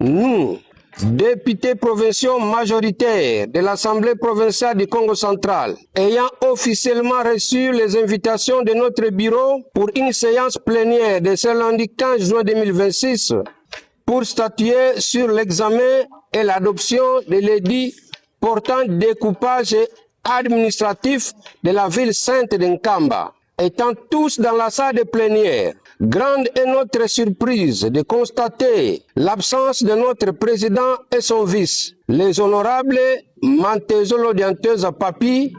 Nous, députés provinciaux majoritaires de l'Assemblée provinciale du Congo central, ayant officiellement reçu les invitations de notre bureau pour une séance plénière de ce lundi 15 juin 2026 pour statuer sur l'examen et l'adoption de l'édit portant découpage administratif de la ville sainte de Nkamba. Étant tous dans la salle de plénière, grande est notre surprise de constater l'absence de notre président et son vice, les honorables Mantezolo Dianteza Papi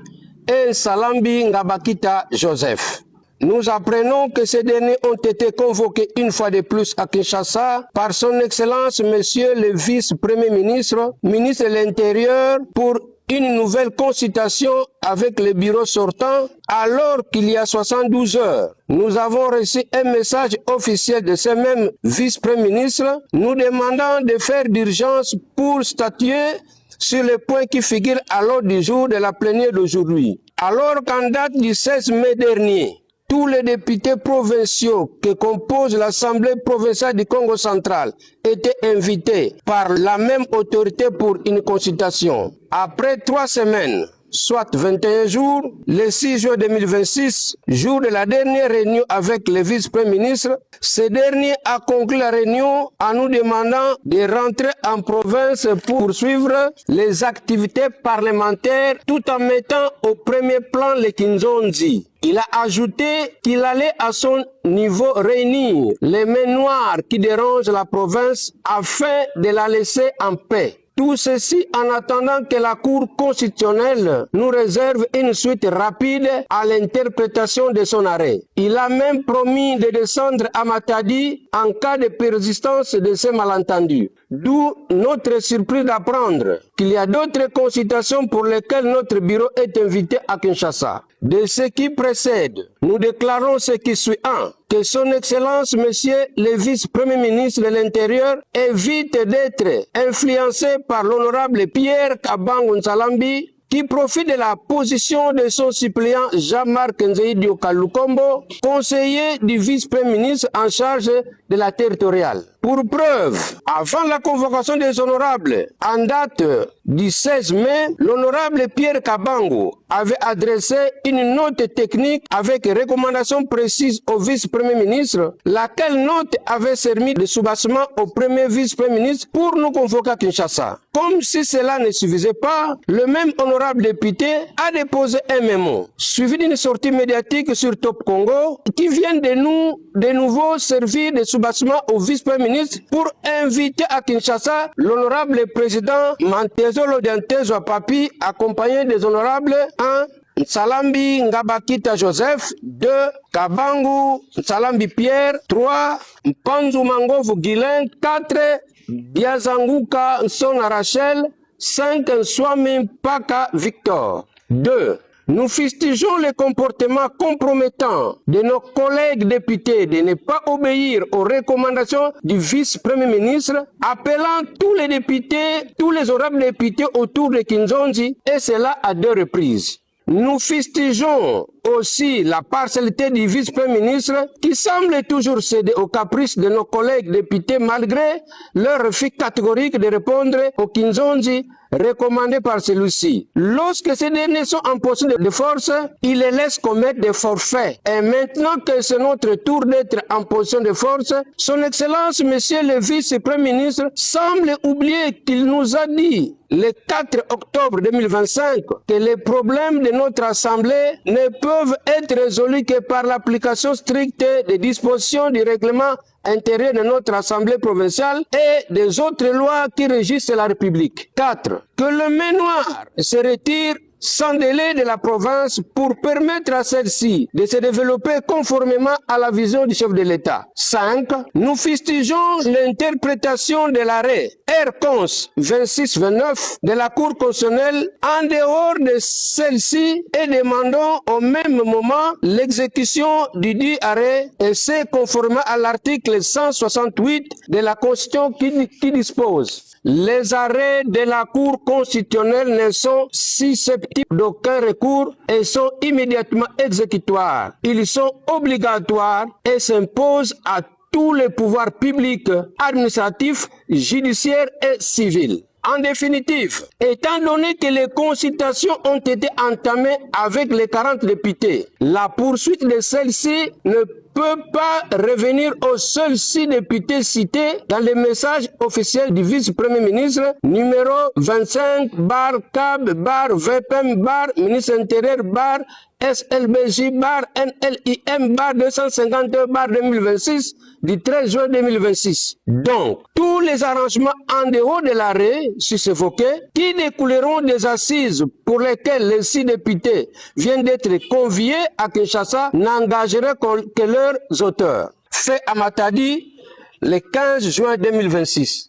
et Salambi Ngabakita Joseph. Nous apprenons que ces derniers ont été convoqués une fois de plus à Kinshasa par son Excellence Monsieur le Vice-Premier ministre, ministre de l'Intérieur, pour une nouvelle consultation avec le bureau sortant, alors qu'il y a 72 heures, nous avons reçu un message officiel de ce même vice-premier ministre nous demandant de faire d'urgence pour statuer sur les points qui figurent à l'ordre du jour de la plénière d'aujourd'hui. Alors qu'en date du 16 mai dernier, tous les députés provinciaux qui composent l'Assemblée provinciale du Congo central étaient invités par la même autorité pour une consultation. Après 3 semaines, soit 21 jours, le 6 juin 2026, jour de la dernière réunion avec le vice-premier ministre, ce dernier a conclu la réunion en nous demandant de rentrer en province pour poursuivre les activités parlementaires tout en mettant au premier plan les Kinzonzi. Il a ajouté qu'il allait à son niveau réunir les mains noires qui dérangent la province afin de la laisser en paix. Tout ceci en attendant que la Cour constitutionnelle nous réserve une suite rapide à l'interprétation de son arrêt. Il a même promis de descendre à Matadi en cas de persistance de ces malentendus. D'où notre surprise d'apprendre qu'il y a d'autres consultations pour lesquelles notre bureau est invité à Kinshasa. De ce qui précède, nous déclarons ce qui suit. 1. Que son Excellence, Monsieur le Vice-Premier ministre de l'Intérieur, évite d'être influencé par l'honorable Pierre Kabango Nsalambi, qui profite de la position de son suppléant Jean-Marc Nzeïdio Kalukombo, conseiller du vice-premier ministre en charge de la territoriale. Pour preuve, avant la convocation des honorables, en date du 16 mai, l'honorable Pierre Kabango avait adressé une note technique avec recommandations précises au vice-premier ministre, laquelle note avait servi de soubassement au premier vice-premier ministre pour nous convoquer à Kinshasa. Comme si cela ne suffisait pas, le même honorable député a déposé un mémo, suivi d'une sortie médiatique sur Top Congo, qui vient de nouveau servir de soubassement au vice-premier ministre pour inviter à Kinshasa l'honorable président Mantezolo Dianteza Papi, accompagné des honorables 1. Salambi Ngabakita Joseph, 2. Kabangu Salambi Pierre, 3. Mpanzu Mangovu Guilain, 4. Biazanguka Nsona Rachel, 5. Swami Paka Victor. 2. Nous fustigeons le comportement compromettant de nos collègues députés de ne pas obéir aux recommandations du vice-premier ministre, appelant tous les députés, tous les honorables députés autour de Kinzonzi, et cela à 2 reprises. Nous fustigeons aussi la partialité du vice-premier ministre qui semble toujours céder aux caprices de nos collègues députés malgré leur refus catégorique de répondre aux Kinzonzi recommandés par celui-ci. Lorsque ces derniers sont en position de force, ils les laissent commettre des forfaits. Et maintenant que c'est notre tour d'être en position de force, son Excellence, Monsieur le Vice-Premier ministre, semble oublier qu'il nous a dit le 4 octobre 2025 que les problèmes de notre Assemblée ne peuvent être résolus que par l'application stricte des dispositions du règlement intérieur de notre Assemblée provinciale et des autres lois qui régissent la République. 4. Que le main noir se retire sans délai de la province pour permettre à celle-ci de se développer conformément à la vision du chef de l'État. 5. Nous fustigeons l'interprétation de l'arrêt R-Cons 26-29 de la Cour constitutionnelle en dehors de celle-ci et demandons au même moment l'exécution du dit arrêt et c'est conformément à l'article 168 de la Constitution qui dispose: les arrêts de la Cour constitutionnelle ne sont susceptibles d'aucun recours et sont immédiatement exécutoires. Ils sont obligatoires et s'imposent à tous les pouvoirs publics, administratifs, judiciaires et civils. En définitive, étant donné que les consultations ont été entamées avec les 40 députés, la poursuite de celles-ci ne peut pas revenir aux seuls 6 députés cités dans les messages officiels du vice-premier ministre numéro 25/CAB/VPM/ministre intérieur SLBJ/NLIM/250/2026 du 13 juin 2026. Donc, tous les arrangements en dehors de l'arrêt susévoqué qui découleront des assises pour lesquelles les 6 députés viennent d'être conviés à Kinshasa n'engageraient que leurs auteurs. Fait à Matadi le 15 juin 2026.